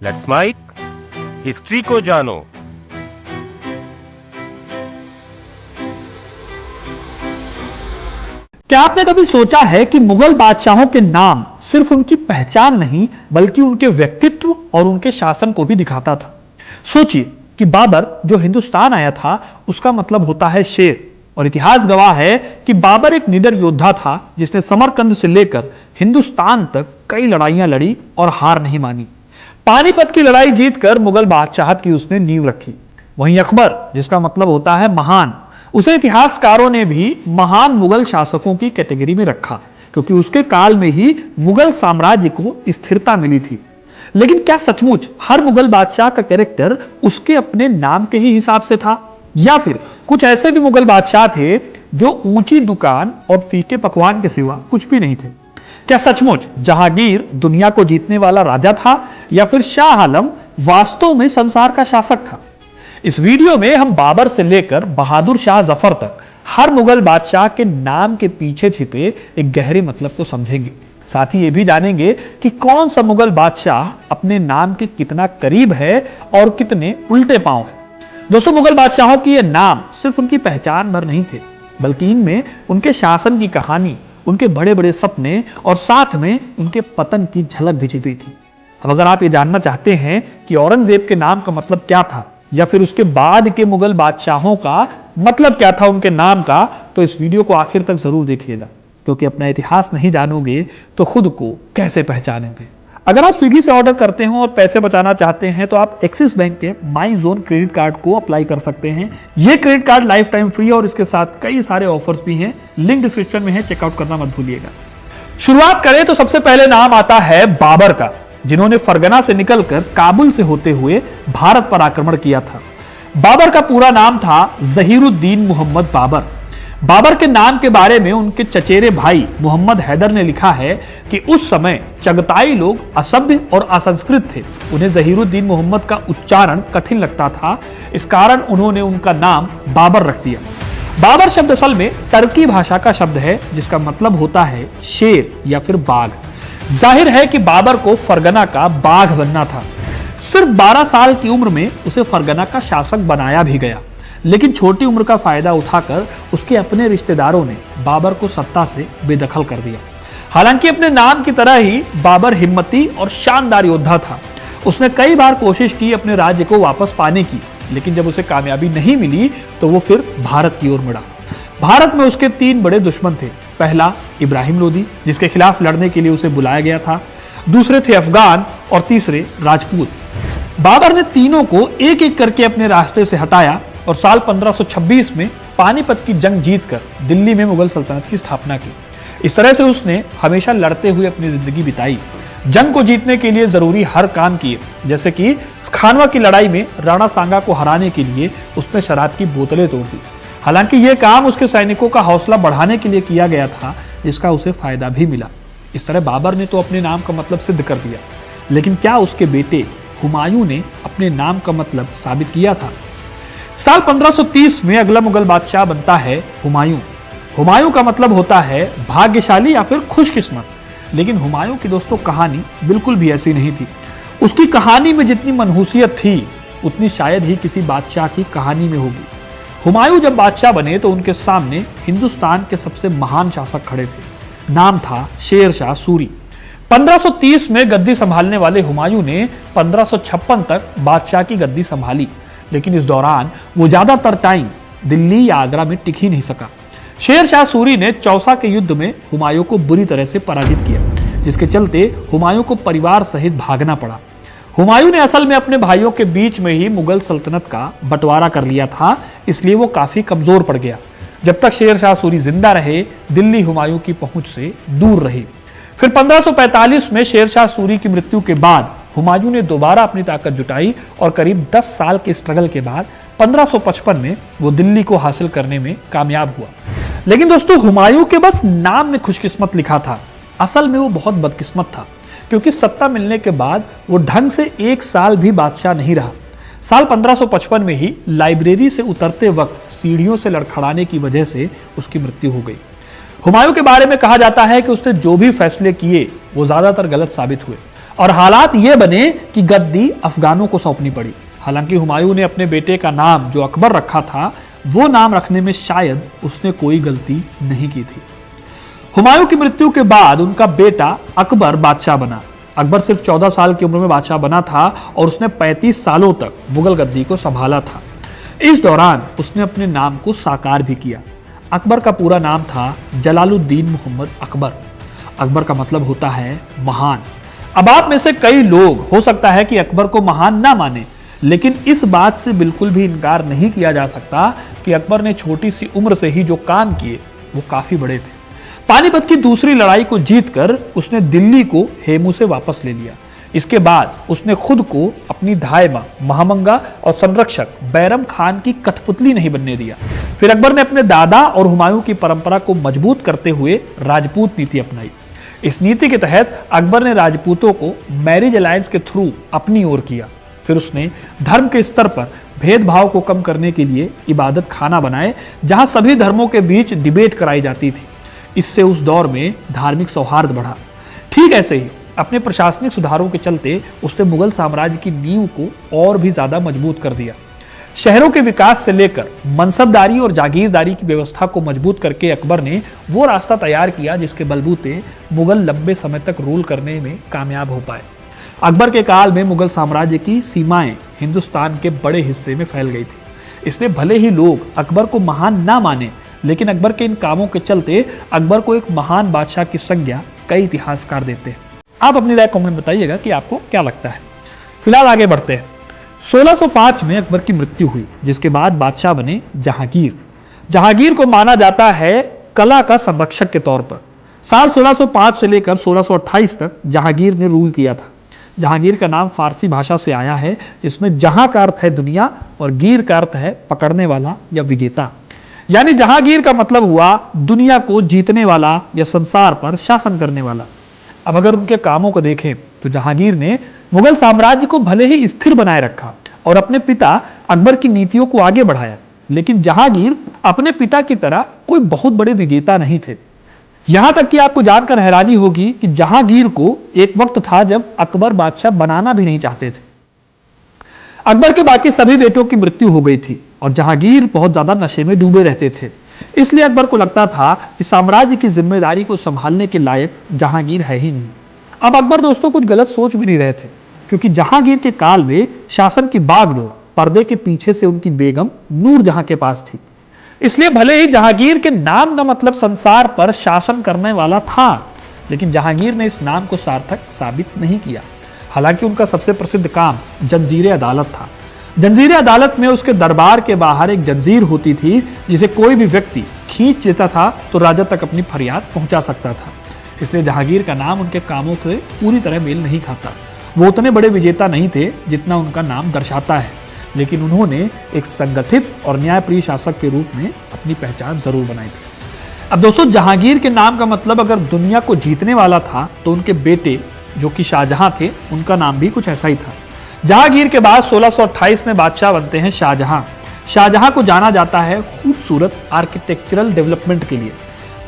Let's mic history को जानो। क्या आपने कभी सोचा है कि मुगल बादशाहों के नाम सिर्फ उनकी पहचान नहीं बल्कि उनके व्यक्तित्व और उनके शासन को भी दिखाता था। सोचिए कि बाबर जो हिंदुस्तान आया था उसका मतलब होता है शेर, और इतिहास गवाह है कि बाबर एक निडर योद्धा था जिसने समरकंद से लेकर हिंदुस्तान तक कई लड़ाइयां लड़ी और हार नहीं मानी। पानीपत की लड़ाई जीतकर मुगल बादशाहत की उसने नींव रखी। वहीं अकबर जिसका मतलब होता है महान, उसे इतिहासकारों ने भी महान मुगल शासकों की कैटेगरी में रखा क्योंकि उसके काल में ही मुगल साम्राज्य को स्थिरता मिली थी। लेकिन क्या सचमुच हर मुगल बादशाह का कैरेक्टर उसके अपने नाम के ही हिसाब से था, या फिर कुछ ऐसे भी मुगल बादशाह थे जो ऊंची दुकान और फीके पकवान के सिवा कुछ भी नहीं थे? क्या सचमुच जहांगीर दुनिया को जीतने वाला राजा था, या फिर शाह आलम वास्तव में संसार का शासक था? इस वीडियो में हम बाबर से लेकर बहादुर शाह जफर तक हर मुगल बादशाह के नाम के पीछे छिपे एक गहरे मतलब को समझेंगे। साथ ही ये भी जानेंगे कि कौन सा मुगल बादशाह अपने नाम के कितना करीब है और कितने उल्टे पांव है। दोस्तों, मुगल बादशाहों की ये नाम सिर्फ उनकी पहचान भर नहीं थे, बल्कि इनमें उनके शासन की कहानी, उनके बड़े बड़े सपने और साथ में उनके पतन की झलक भी छिपी थी। अब अगर आप ये जानना चाहते हैं कि औरंगजेब के नाम का मतलब क्या था, या फिर उसके बाद के मुगल बादशाहों का मतलब क्या था उनके नाम का, तो इस वीडियो को आखिर तक जरूर देखिएगा, क्योंकि अपना इतिहास नहीं जानोगे तो खुद को कैसे पहचानेंगे। अगर आप स्विगी से ऑर्डर करते हो और पैसे बचाना चाहते हैं तो आप एक्सिस बैंक के माई जोन क्रेडिट कार्ड को अप्लाई कर सकते हैं। ये credit card life time free है और इसके साथ कई सारे ऑफर्स भी हैं। लिंक डिस्क्रिप्शन में है, चेकआउट करना मत भूलिएगा। शुरुआत करें तो सबसे पहले नाम आता है बाबर का, जिन्होंने फरगना से निकलकर काबुल से होते हुए भारत पर आक्रमण किया था। बाबर का पूरा नाम था जहीरुद्दीन मोहम्मद बाबर। बाबर के नाम के बारे में उनके चचेरे भाई मोहम्मद हैदर ने लिखा है कि उस समय चगताई लोग असभ्य और असंस्कृत थे। उन्हें जहीरुद्दीन मोहम्मद का उच्चारण कठिन लगता था, इस कारण उन्होंने उनका नाम बाबर रख दिया। बाबर शब्द असल में टर्की भाषा का शब्द है जिसका मतलब होता है शेर या फिर बाघ। जाहिर है कि बाबर को फरगना का बाघ बनना था। सिर्फ 12 साल की उम्र में उसे फरगना का शासक बनाया भी गया, लेकिन छोटी उम्र का फायदा उठाकर उसके अपने रिश्तेदारों ने बाबर को सत्ता से बेदखल कर दिया। हालांकि अपने नाम की तरह ही बाबर हिम्मती और शानदार योद्धा था। उसने कई बार कोशिश की अपने राज्य को वापस पाने की, लेकिन जब उसे कामयाबी नहीं मिली तो वो फिर भारत की ओर मुड़ा। भारत में उसके 3 बड़े दुश्मन थे। पहला इब्राहिम लोदी, जिसके खिलाफ लड़ने के लिए उसे बुलाया गया था। दूसरे थे अफगान और तीसरे राजपूत। बाबर ने तीनों को एक एक करके अपने रास्ते से हटाया और साल 1526 में पानीपत की जंग जीतकर दिल्ली में मुगल सल्तनत की स्थापना की। इस तरह से उसने हमेशा लड़ते हुए अपनी जिंदगी बिताई। जंग को जीतने के लिए जरूरी हर काम किए, जैसे कि खानवा की लड़ाई में राणा सांगा को हराने के लिए उसने शराब की बोतलें तोड़ दी। हालांकि यह काम उसके सैनिकों का हौसला बढ़ाने के लिए किया गया था, जिसका उसे फायदा भी मिला। इस तरह बाबर ने तो अपने नाम का मतलब सिद्ध कर दिया, लेकिन क्या उसके बेटे हुमायूं ने अपने नाम का मतलब साबित किया था? साल 1530 में अगला मुगल बादशाह बनता है हुमायूं। हुमायूं का मतलब होता है भाग्यशाली या फिर खुशकिस्मत। लेकिन हुमायूं की दोस्तों कहानी बिल्कुल भी ऐसी नहीं थी। उसकी कहानी में जितनी मनहूसियत थी उतनी शायद ही किसी बादशाह की कहानी में होगी। हुमायूं जब बादशाह बने तो उनके सामने हिंदुस्तान के सबसे महान शासक खड़े थे। नाम था शेर शाह सूरी। 1530 में गद्दी संभालने वाले हुमायूं ने 1556 तक बादशाह की गद्दी संभाली, लेकिन इस दौरान वो ज्यादातर टाइम दिल्ली या आगरा में टिक ही नहीं सका। शेर शाह सूरी ने चौसा के युद्ध में हुमायूं को बुरी तरह से पराजित किया, जिसके चलते हुमायूं को परिवार सहित भागना पड़ा। हुमायूं ने असल में अपने भाइयों के बीच में ही मुगल सल्तनत का बंटवारा कर लिया था, इसलिए वो काफी कमजोर पड़ गया। जब तक शेर शाह सूरी जिंदा रहे, दिल्ली हुमायूं की पहुंच से दूर रही। फिर 1545 में शेर शाह सूरी की मृत्यु के बाद हुमायूं ने दोबारा अपनी ताकत जुटाई और करीब 10 साल के स्ट्रगल के बाद 1555 में वो दिल्ली को हासिल करने में कामयाब हुआ। लेकिन दोस्तों, हुमायूं के बस नाम में खुशकिस्मत लिखा था, असल में वो बहुत बदकिस्मत था, क्योंकि सत्ता मिलने के बाद वो ढंग से 1 साल भी बादशाह नहीं रहा। साल 1555 में ही लाइब्रेरी से उतरते वक्त सीढ़ियों से लड़खड़ाने की वजह से उसकी मृत्यु हो गई। हुमायूं के बारे में कहा जाता है कि उसने जो भी फैसले किए वो ज्यादातर गलत साबित हुए। और हालात ये बने कि गद्दी अफगानों को सौंपनी पड़ी। हालांकि हुमायूं ने अपने बेटे का नाम जो अकबर रखा था, वो नाम रखने में शायद उसने कोई गलती नहीं की थी। हुमायूं की मृत्यु के बाद उनका बेटा अकबर बादशाह बना। अकबर सिर्फ 14 साल की उम्र में बादशाह बना था और उसने 35 सालों तक मुगल गद्दी को संभाला था। इस दौरान उसने अपने नाम को साकार भी किया। अकबर का पूरा नाम था जलालुद्दीन मोहम्मद अकबर। अकबर का मतलब होता है महान। अब आप में से कई लोग हो सकता है कि अकबर को महान ना माने, लेकिन इस बात से बिल्कुल भी इनकार नहीं किया जा सकता कि अकबर ने छोटी सी उम्र से ही जो काम किए वो काफी बड़े थे। पानीपत की दूसरी लड़ाई को जीतकर उसने दिल्ली को हेमू से वापस ले लिया। इसके बाद उसने खुद को अपनी धायमा, महामंगा और संरक्षक बैरम खान की कठपुतली नहीं बनने दिया। फिर अकबर ने अपने दादा और हुमायूं की परंपरा को मजबूत करते हुए राजपूत नीति अपनाई। इस नीति के तहत अकबर ने राजपूतों को मैरिज अलायंस के थ्रू अपनी ओर किया। फिर उसने धर्म के स्तर पर भेदभाव को कम करने के लिए इबादत खाना बनाए, जहां सभी धर्मों के बीच डिबेट कराई जाती थी। इससे उस दौर में धार्मिक सौहार्द बढ़ा। ठीक ऐसे ही अपने प्रशासनिक सुधारों के चलते उसने मुगल साम्राज्य की नींव को और भी ज्यादा मजबूत कर दिया। शहरों के विकास से लेकर मनसबदारी और जागीरदारी की व्यवस्था को मजबूत करके अकबर ने वो रास्ता तैयार किया जिसके बलबूते मुगल लंबे समय तक रूल करने में कामयाब हो पाए। अकबर के काल में मुगल साम्राज्य की सीमाएं हिंदुस्तान के बड़े हिस्से में फैल गई थी। इसलिए भले ही लोग अकबर को महान ना माने, लेकिन अकबर के इन कामों के चलते अकबर को एक महान बादशाह की संज्ञा कई इतिहासकार देते हैं। आप अपनी राय कमेंट में बताइएगा कि आपको क्या लगता है। फिलहाल आगे बढ़ते हैं। 1605 में अकबर की मृत्यु हुई, जिसके बाद बादशाह बने जहांगीर। जहांगीर को माना जाता है कला का संरक्षक के तौर पर। साल 1605 से लेकर 1628 तक जहांगीर ने रूल किया था। जहांगीर का नाम फारसी भाषा से आया है, जिसमें जहां का अर्थ है दुनिया और गीर का अर्थ है पकड़ने वाला या विजेता। यानी जहांगीर का मतलब हुआ दुनिया को जीतने वाला या संसार पर शासन करने वाला। अब अगर उनके कामों को देखें तो जहांगीर ने मुगल साम्राज्य को भले ही स्थिर बनाए रखा और अपने पिता अकबर की नीतियों को आगे बढ़ाया, लेकिन जहांगीर अपने पिता की तरह कोई बहुत बड़े विजेता नहीं थे। यहां तक कि आपको जानकर हैरानी होगी कि जहांगीर को एक वक्त था जब अकबर बादशाह बनाना भी नहीं चाहते थे। अकबर के बाकी सभी बेटों की मृत्यु हो गई थी और जहांगीर बहुत ज्यादा नशे में डूबे रहते थे। इसलिए अकबर को लगता था कि साम्राज्य की जिम्मेदारी को संभालने के लायक जहांगीर है ही नहीं। अब अकबर दोस्तों कुछ गलत सोच भी नहीं रहे थे, क्योंकि जहांगीर के काल में शासन की बागडोर पर्दे के पीछे से उनकी बेगम नूरजहां के पास थी। इसलिए भले ही जहांगीर के नाम का मतलब संसार पर शासन करने वाला था, लेकिन जहांगीर ने इस नाम को सार्थक साबित नहीं किया। हालांकि उनका सबसे प्रसिद्ध काम जंजीर अदालत था। जंजीर अदालत में उसके दरबार के बाहर एक जंजीर होती थी, जिसे कोई भी व्यक्ति खींच लेता था तो राजा तक अपनी फरियाद पहुंचा सकता था। इसलिए जहांगीर का नाम उनके कामों से पूरी तरह मेल नहीं खाता। वो उतने बड़े विजेता नहीं थे जितना उनका नाम दर्शाता है, लेकिन उन्होंने एक संगठित और न्यायप्रिय शासक के रूप में अपनी पहचान जरूर बनाई थी। अब दोस्तों, जहांगीर के नाम का मतलब अगर दुनिया को जीतने वाला था तो उनके बेटे जो कि शाहजहां थे, उनका नाम भी कुछ ऐसा ही था। जहांगीर के बाद 1628 में बादशाह बनते हैं शाहजहां। शाहजहां को जाना जाता है खूबसूरत आर्किटेक्चरल डेवलपमेंट के लिए।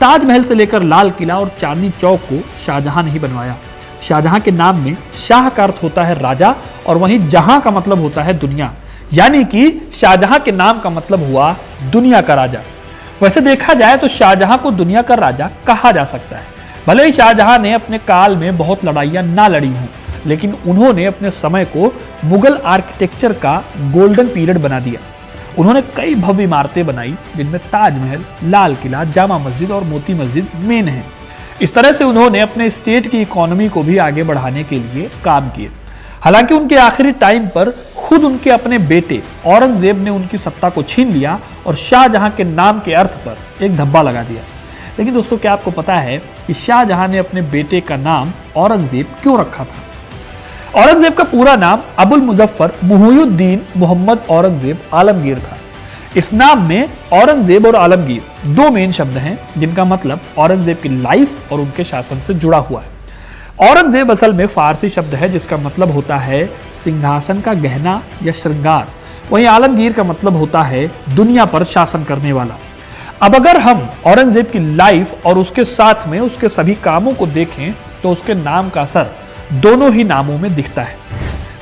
ताजमहल से लेकर लाल किला और चांदनी चौक को शाहजहां ने ही बनवाया। शाहजहां के नाम में शाह का अर्थ होता है राजा और वहीं जहां का मतलब होता है दुनिया, यानी कि शाहजहां के नाम का मतलब हुआ दुनिया का राजा। वैसे देखा जाए तो शाहजहां को दुनिया का राजा कहा जा सकता है। भले ही शाहजहां ने अपने काल में बहुत लड़ाइयां ना लड़ी हों, लेकिन उन्होंने अपने समय को मुगल आर्किटेक्चर का गोल्डन पीरियड बना दिया। उन्होंने कई भव्य इमारतें बनाई, जिनमें ताजमहल, लाल किला, जामा मस्जिद और मोती मस्जिद मेन है। इस तरह से उन्होंने अपने स्टेट की इकोनॉमी को भी आगे बढ़ाने के लिए काम किए। हालांकि उनके आखिरी टाइम पर खुद उनके अपने बेटे औरंगजेब ने उनकी सत्ता को छीन लिया और शाहजहां के नाम के अर्थ पर एक धब्बा लगा दिया। लेकिन दोस्तों, क्या आपको पता है कि शाहजहां ने अपने बेटे का नाम औरंगजेब क्यों रखा था? औरंगजेब का पूरा नाम अबुल मुजफ्फर मुहियुद्दीन मोहम्मद औरंगजेब आलमगीर था। इस नाम में औरंगजेब और आलमगीर दो मेन शब्द हैं, जिनका मतलब औरंगजेब की लाइफ और उनके शासन से जुड़ा हुआ है। औरंगजेब असल में फारसी शब्द है, जिसका मतलब होता है सिंहासन का गहना या श्रृंगार। वहीं आलमगीर का मतलब होता है दुनिया पर शासन करने वाला। अब अगर हम औरंगजेब की लाइफ और उसके साथ में उसके सभी कामों को देखें तो उसके नाम का असर दोनों ही नामों में दिखता है।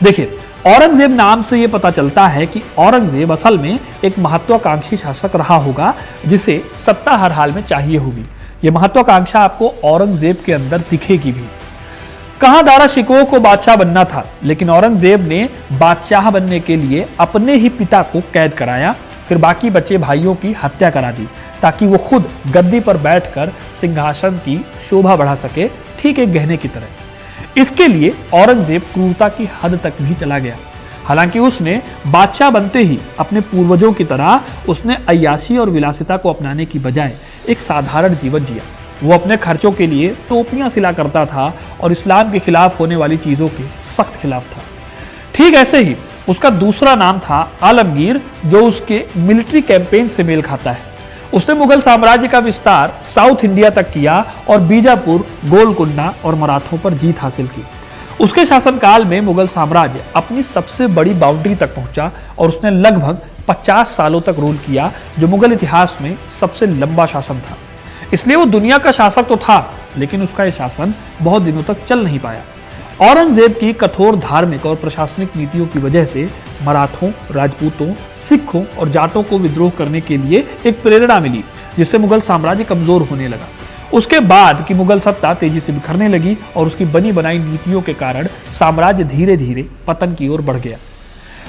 देखिए, औरंगजेब नाम से यह पता चलता है कि औरंगजेब असल में एक महत्वाकांक्षी शासक रहा होगा जिसे सत्ता हर हाल में चाहिए होगी। यह महत्वाकांक्षा आपको औरंगजेब के अंदर दिखेगी भी। कहां दारा शिकोह को बादशाह बनना था, लेकिन औरंगजेब ने बादशाह बनने के लिए अपने ही पिता को कैद कराया, फिर बाकी बचे भाइयों की हत्या करा दी ताकि वो खुद गद्दी पर बैठकर सिंहासन की शोभा बढ़ा सके, ठीक एक गहने की तरह। इसके लिए औरंगजेब क्रूरता की हद तक भी चला गया। हालांकि उसने बादशाह बनते ही अपने पूर्वजों की तरह उसने अय्याशी और विलासिता को अपनाने की बजाय एक साधारण जीवन जिया। वो अपने खर्चों के लिए टोपियां सिला करता था और इस्लाम के खिलाफ होने वाली चीजों के सख्त खिलाफ था। ठीक ऐसे ही उसका दूसरा नाम था आलमगीर, जो उसके मिलिट्री कैंपेन से मेल खाता है। उसने मुगल साम्राज्य का विस्तार साउथ इंडिया तक किया और बीजापुर, गोलकुंडा और मराठों पर जीत हासिल की। उसके शासनकाल में मुगल साम्राज्य अपनी सबसे बड़ी बाउंड्री तक पहुंचा और उसने लगभग 50 सालों तक रूल किया, जो मुगल इतिहास में सबसे लंबा शासन था। इसलिए वो दुनिया का शासक तो था, लेकिन उसका यह शासन बहुत दिनों तक चल नहीं पाया। औरंगजेब की कठोर धार्मिक और प्रशासनिक नीतियों की वजह से मराठों, राजपूतों, सिखों और जाटों को विद्रोह करने के लिए एक प्रेरणा मिली, जिससे मुगल साम्राज्य कमजोर होने लगा। उसके बाद की मुगल सत्ता तेजी से बिखरने लगी और उसकी बनी बनाई नीतियों के कारण साम्राज्य धीरे धीरे पतन की ओर बढ़ गया।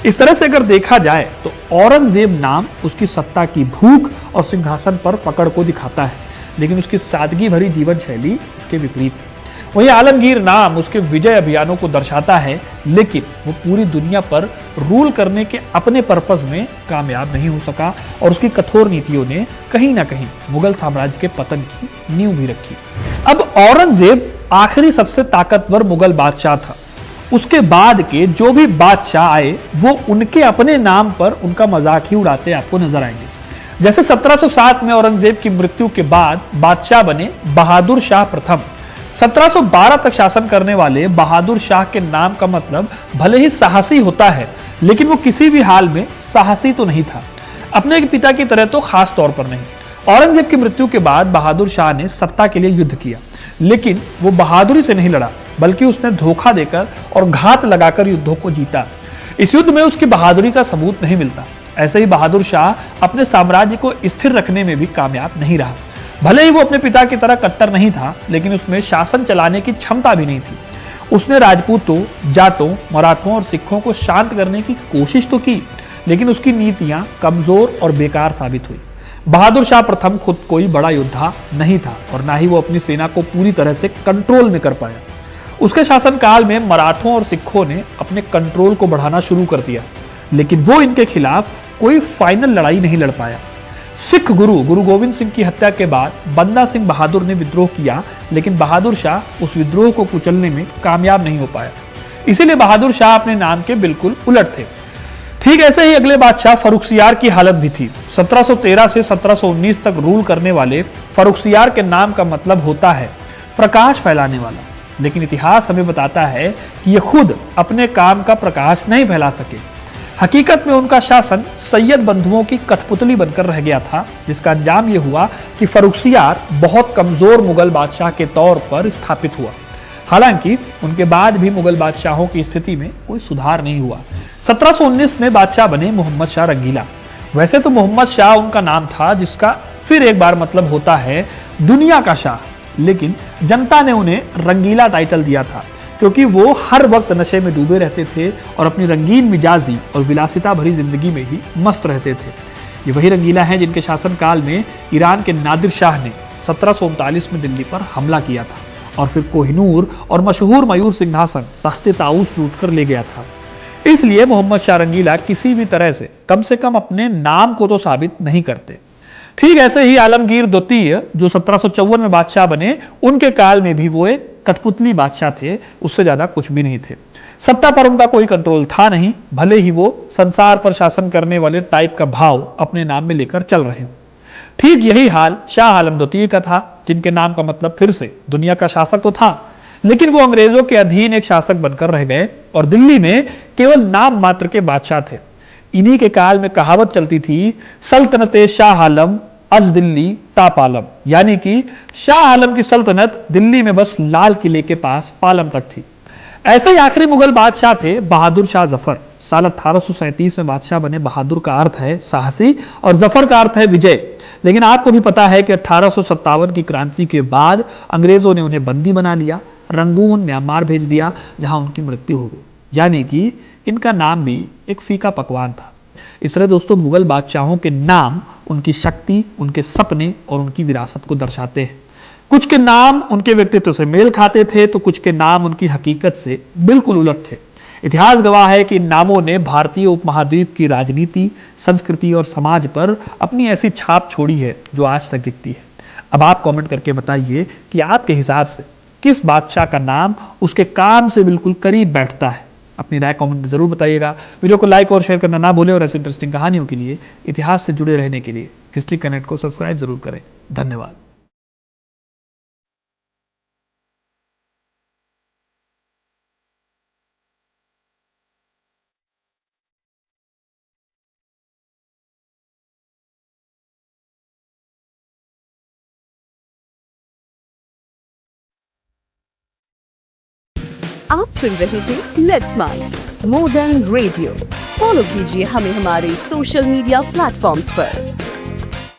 इस तरह से अगर देखा जाए तो औरंगजेब नाम उसकी सत्ता की भूख और सिंहासन पर पकड़ को दिखाता है, लेकिन उसकी सादगी भरी जीवन शैली इसके विपरीत है। वही आलमगीर नाम उसके विजय अभियानों को दर्शाता है, लेकिन वो पूरी दुनिया पर रूल करने के अपने पर्पस में कामयाब नहीं हो सका और उसकी कठोर नीतियों ने कहीं ना कहीं मुगल साम्राज्य के पतन की नींव भी रखी। अब औरंगजेब आखिरी सबसे ताकतवर मुगल बादशाह था। उसके बाद के जो भी बादशाह आए वो उनके अपने नाम पर उनका मजाक ही उड़ाते आपको नजर आएंगे। जैसे 1707 में औरंगजेब की मृत्यु के बाद बादशाह बने बहादुर शाह प्रथम। 1712 तक शासन करने वाले बहादुर शाह के नाम का मतलब भले ही साहसी होता है, लेकिन वो किसी भी हाल में साहसी तो नहीं था, अपने एक पिता की तरह तो खास तौर पर नहीं। औरंगजेब की मृत्यु के बाद बहादुर शाह ने सत्ता के लिए युद्ध किया, लेकिन वो बहादुरी से नहीं लड़ा, बल्कि उसने धोखा देकर और घात लगाकर युद्धों को जीता। इस युद्ध में उसकी बहादुरी का सबूत नहीं मिलता। ऐसे ही बहादुर शाह अपने साम्राज्य को स्थिर रखने में भी कामयाब नहीं रहा। भले ही वो अपने पिता की तरह कट्टर नहीं था, लेकिन उसमें शासन चलाने की क्षमता भी नहीं थी। उसने राजपूतों, जाटों, मराठों और सिखों को शांत करने की कोशिश तो की, लेकिन उसकी नीतियां कमजोर और बेकार साबित हुई। बहादुर शाह प्रथम खुद कोई बड़ा योद्धा नहीं था और ना ही वो अपनी सेना को पूरी तरह से कंट्रोल में कर पाया। उसके शासनकाल में मराठों और सिखों ने अपने कंट्रोल को बढ़ाना शुरू कर दिया, लेकिन वो इनके खिलाफ कोई फाइनल लड़ाई नहीं लड़ पाया। सिख गुरु गोविंद सिंह की हत्या के बाद बंदा सिंह बहादुर ने विद्रोह किया, लेकिन बहादुर शाह उस विद्रोह को कुचलने में कामयाब नहीं हो पाया। इसीलिए बहादुर शाह अपने नाम के बिल्कुल उलट थे। ठीक ऐसे ही अगले बादशाह फर्रुखसियार की हालत भी थी। 1713 से 1719 तक रूल करने वाले फर्रुखसियार के नाम का मतलब होता है प्रकाश फैलाने वाला, लेकिन इतिहास हमें बताता है कि ये खुद अपने काम का प्रकाश नहीं फैला सके। हकीकत में उनका शासन सैयद बंधुओं की कठपुतली बनकर रह गया था, जिसका अंजाम यह हुआ कि फर्रुखसियार बहुत कमजोर मुगल बादशाह के तौर पर स्थापित हुआ। हालांकि उनके बाद भी मुगल बादशाहों की स्थिति में कोई सुधार नहीं हुआ। 1719 में बादशाह बने मोहम्मद शाह रंगीला। वैसे तो मोहम्मद शाह उनका नाम था, जिसका फिर एक बार मतलब होता है दुनिया का शाह, लेकिन जनता ने उन्हें रंगीला टाइटल दिया था क्योंकि वो हर वक्त नशे में डूबे रहते थे और अपनी रंगीन मिजाजी और विलासिता भरी जिंदगी में ही मस्त रहते थे। ये वही रंगीला हैं जिनके शासनकाल में ईरान के नादिर शाह ने 1739 में दिल्ली पर हमला किया था और फिर कोहिनूर और मशहूर मयूर सिंहासन तख्ते ताऊस लूट कर ले गया था। इसलिए मोहम्मद शाह रंगीला किसी भी तरह से कम अपने नाम को तो साबित नहीं करते। ठीक ऐसे ही आलमगीर द्वितीय जो 1754 में बादशाह बने, उनके काल में भी वो एक कठपुतली बादशाह थे, उससे ज्यादा कुछ भी नहीं थे। सत्ता पर उनका कोई कंट्रोल था नहीं, भले ही वो संसार पर शासन करने वाले टाइप का भाव अपने नाम में लेकर चल रहे हो। ठीक यही हाल शाह आलम द्वितीय का था, जिनके नाम का मतलब फिर से दुनिया का शासक तो था, लेकिन वो अंग्रेजों के अधीन एक शासक बनकर रह गए और दिल्ली में केवल नाम मात्र के बादशाह थे। इन्हीं के काल में कहावत चलती थी, सल्तनते शाह आलम अज दिल्ली ताप आलम, यानी कि शाह आलम की सल्तनत दिल्ली में बस लाल किले के पास पालम तक थी। ऐसे ही आखिरी मुगल बादशाह थे बहादुर शाह जफर। साल 1837 में बादशाह बने। बहादुर का अर्थ है साहसी और जफर का अर्थ है विजय। लेकिन आपको भी पता है कि 1857 की क्रांति के बाद अंग्रेजों ने उन्हें बंदी बना लिया, रंगून म्यांमार भेज दिया, जहां उनकी मृत्यु हो गई। यानी कि इनका नाम भी एक फीका पकवान था। इस तरह दोस्तों मुगल बादशाहों के नाम उनकी शक्ति, उनके सपने और उनकी विरासत को दर्शाते हैं। कुछ के नाम उनके व्यक्तित्व से मेल खाते थे तो कुछ के नाम उनकी हकीकत से बिल्कुल उलट थे। इतिहास गवाह है कि इन नामों ने भारतीय उपमहाद्वीप की राजनीति, संस्कृति और समाज पर अपनी ऐसी छाप छोड़ी है जो आज तक दिखती है। अब आप कमेंट करके बताइए कि आपके हिसाब से किस बादशाह का नाम उसके काम से बिल्कुल करीब बैठता है। अपनी राय कमेंट में जरूर बताइएगा। वीडियो को लाइक और शेयर करना ना भूलें और ऐसी इंटरेस्टिंग कहानियों के लिए, इतिहास से जुड़े रहने के लिए हिस्ट्री कनेक्ट को सब्सक्राइब जरूर करें। धन्यवाद। आप सुन रहे थे let's mind more than radio. Follow कीजिए हमें हमारे सोशल मीडिया प्लेटफॉर्म्स पर